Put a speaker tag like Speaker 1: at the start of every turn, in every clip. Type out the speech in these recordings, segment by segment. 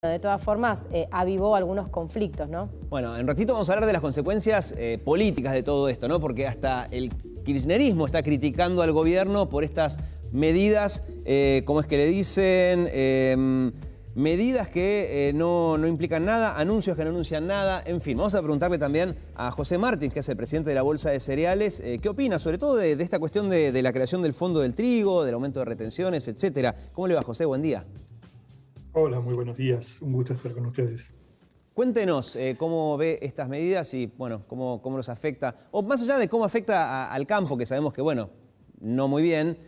Speaker 1: De todas formas, avivó algunos conflictos, ¿no?
Speaker 2: Bueno, en ratito vamos a hablar de las consecuencias políticas de todo esto, ¿no? Porque hasta el kirchnerismo está criticando al gobierno por estas medidas, ¿cómo es que le dicen? Medidas que no implican nada, anuncios que no anuncian nada, en fin. Vamos a preguntarle también a José Martín, que es el presidente de la Bolsa de Cereales, ¿qué opina sobre todo de esta cuestión de la creación del Fondo del Trigo, del aumento de retenciones, etcétera? ¿Cómo le va, José? Buen día.
Speaker 3: Hola, muy buenos días. Un gusto estar con ustedes.
Speaker 2: Cuéntenos cómo ve estas medidas y, bueno, cómo los afecta, o más allá de cómo afecta al campo, que sabemos que, bueno, no muy bien,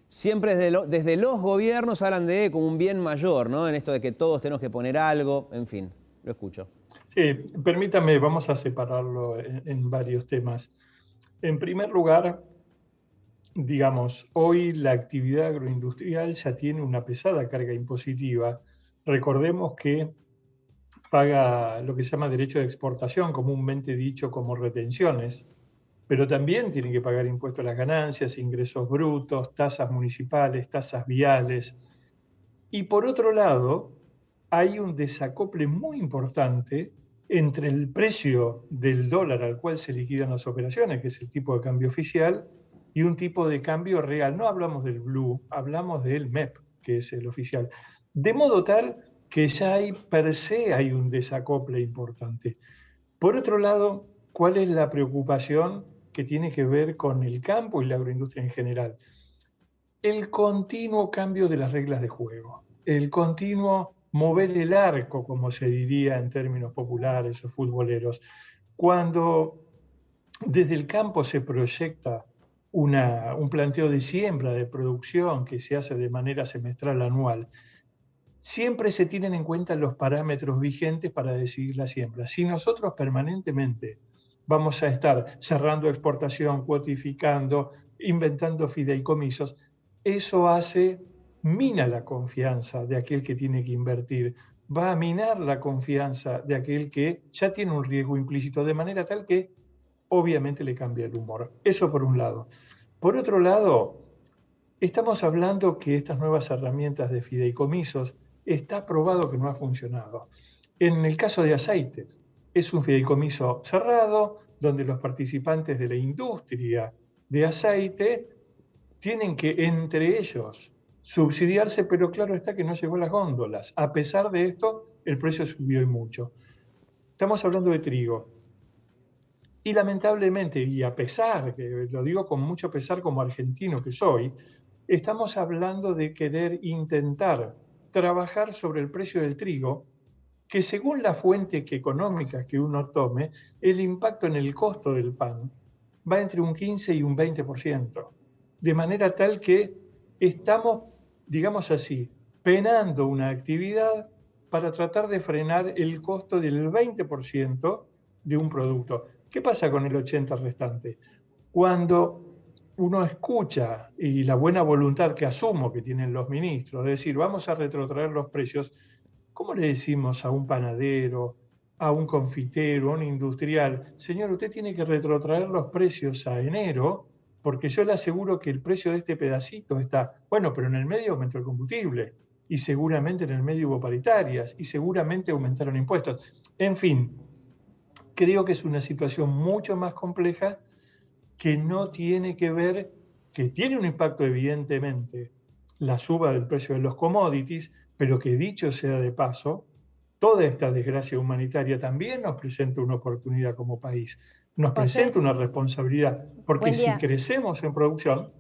Speaker 2: siempre desde los gobiernos hablan de como un bien mayor, ¿no? En esto de que todos tenemos que poner algo, en fin, lo escucho.
Speaker 3: Sí, permítame, vamos a separarlo en varios temas. En primer lugar, digamos, hoy la actividad agroindustrial ya tiene una pesada carga impositiva. Recordemos que paga lo que se llama derecho de exportación, comúnmente dicho como retenciones, pero también tienen que pagar impuestos a las ganancias, ingresos brutos, tasas municipales, tasas viales. Y por otro lado, hay un desacople muy importante entre el precio del dólar al cual se liquidan las operaciones, que es el tipo de cambio oficial, y un tipo de cambio real. No hablamos del blue, hablamos del MEP, que es el oficial. De modo tal que ya hay per se hay un desacople importante. Por otro lado, ¿cuál es la preocupación que tiene que ver con el campo y la agroindustria en general? El continuo cambio de las reglas de juego, el continuo mover el arco, como se diría en términos populares o futboleros. Cuando desde el campo se proyecta un planteo de siembra, de producción que se hace de manera semestral anual, siempre se tienen en cuenta los parámetros vigentes para decidir la siembra. Si nosotros permanentemente vamos a estar cerrando exportación, cuotificando, inventando fideicomisos, eso mina la confianza de aquel que tiene que invertir, va a minar la confianza de aquel que ya tiene un riesgo implícito, de manera tal que obviamente le cambia el humor. Eso por un lado. Por otro lado, estamos hablando que estas nuevas herramientas de fideicomisos está probado que no ha funcionado. En el caso de aceites, es un fideicomiso cerrado donde los participantes de la industria de aceite tienen que entre ellos subsidiarse, pero claro está que no llegó a las góndolas. A pesar de esto, el precio subió y mucho. Estamos hablando de trigo. Y lamentablemente, y a pesar, que lo digo con mucho pesar como argentino que soy, estamos hablando de querer intentar trabajar sobre el precio del trigo, que según la fuente económica que uno tome, el impacto en el costo del pan va entre un 15 y un 20%. De manera tal que estamos, digamos así, penando una actividad para tratar de frenar el costo del 20% de un producto. ¿Qué pasa con el 80% restante? Cuando uno escucha y la buena voluntad que asumo que tienen los ministros, de decir, vamos a retrotraer los precios, ¿cómo le decimos a un panadero, a un confitero, a un industrial, señor, usted tiene que retrotraer los precios a enero, porque yo le aseguro que el precio de este pedacito está, bueno, pero en el medio aumentó el combustible, y seguramente en el medio hubo paritarias, y seguramente aumentaron impuestos. En fin, creo que es una situación mucho más compleja que no tiene que ver, que tiene un impacto evidentemente la suba del precio de los commodities, pero que dicho sea de paso, toda esta desgracia humanitaria también nos presenta una oportunidad como país, nos
Speaker 1: José,
Speaker 3: presenta una responsabilidad, porque
Speaker 1: buen
Speaker 3: si
Speaker 1: día.
Speaker 3: crecemos en producción,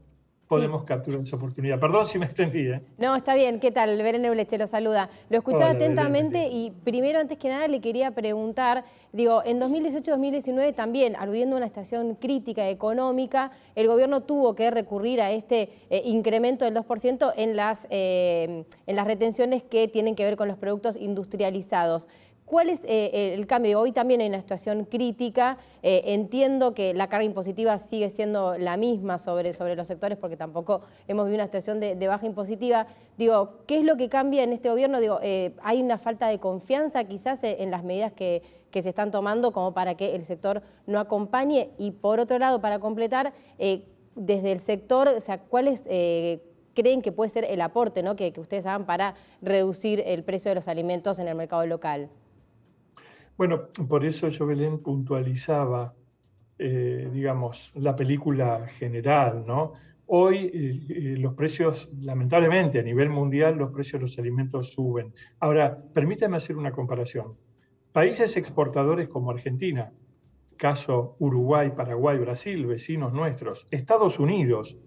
Speaker 1: Sí.
Speaker 3: podemos capturar esa oportunidad. Perdón si me extendí, ¿eh?
Speaker 1: No, está bien. ¿Qué tal? Belén Ebleche lo saluda. Lo escuchaba
Speaker 3: Hola, Belén, buen
Speaker 1: atentamente
Speaker 3: día.
Speaker 1: y primero, antes que nada, le quería preguntar, digo, en 2018-2019 también, aludiendo a una situación crítica económica, el gobierno tuvo que recurrir a este incremento del 2% en las retenciones que tienen que ver con los productos industrializados. ¿Cuál es el cambio? Hoy también hay una situación crítica. Entiendo que la carga impositiva sigue siendo la misma sobre los sectores porque tampoco hemos vivido una situación de baja impositiva. Digo, ¿qué es lo que cambia en este gobierno? Digo, ¿hay una falta de confianza quizás en las medidas que se están tomando como para que el sector no acompañe? Y por otro lado, para completar, desde el sector, o sea, ¿cuál es creen que puede ser el aporte, ¿no?, que ustedes hagan para reducir el precio de los alimentos en el mercado local.
Speaker 3: Bueno, por eso yo, Belén, puntualizaba, digamos, la película general, ¿no? Hoy los precios, lamentablemente, a nivel mundial, los precios de los alimentos suben. Ahora, permítame hacer una comparación. Países exportadores como Argentina, caso Uruguay, Paraguay, Brasil, vecinos nuestros, Estados Unidos,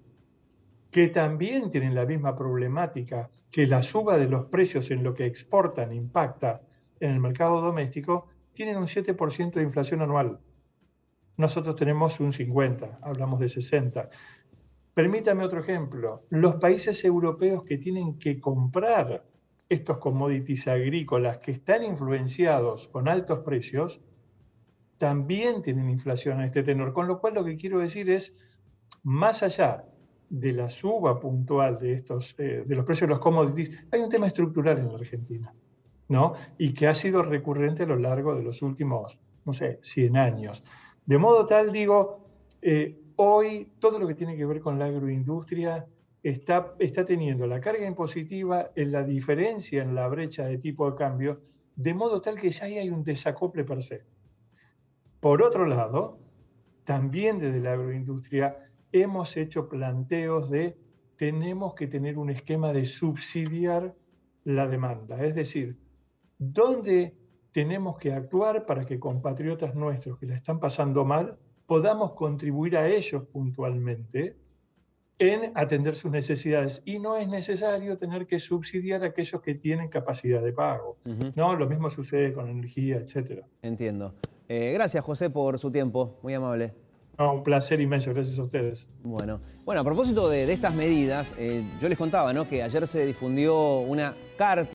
Speaker 3: que también tienen la misma problemática, que la suba de los precios en lo que exportan impacta en el mercado doméstico, tienen un 7% de inflación anual. Nosotros tenemos un 50%, hablamos de 60%. Permítame otro ejemplo. Los países europeos que tienen que comprar estos commodities agrícolas que están influenciados con altos precios, también tienen inflación a este tenor. Con lo cual lo que quiero decir es, más allá de la suba puntual de los precios de los commodities, hay un tema estructural en la Argentina, ¿no? Y que ha sido recurrente a lo largo de los últimos, no sé, 100 años. De modo tal, digo, hoy todo lo que tiene que ver con la agroindustria está teniendo la carga impositiva en la diferencia en la brecha de tipo de cambio, de modo tal que ya ahí hay un desacople per se. Por otro lado, también desde la agroindustria hemos hecho planteos de tenemos que tener un esquema de subsidiar la demanda, es decir, ¿dónde tenemos que actuar para que compatriotas nuestros que la están pasando mal podamos contribuir a ellos puntualmente en atender sus necesidades? Y no es necesario tener que subsidiar a aquellos que tienen capacidad de pago. ¿No? Lo mismo sucede con energía, etc.
Speaker 2: Entiendo. Gracias, José, por su tiempo. Muy amable.
Speaker 3: No, un placer inmenso. Gracias a ustedes.
Speaker 2: Bueno, a propósito de estas medidas, yo les contaba, ¿no?, que ayer se difundió una carta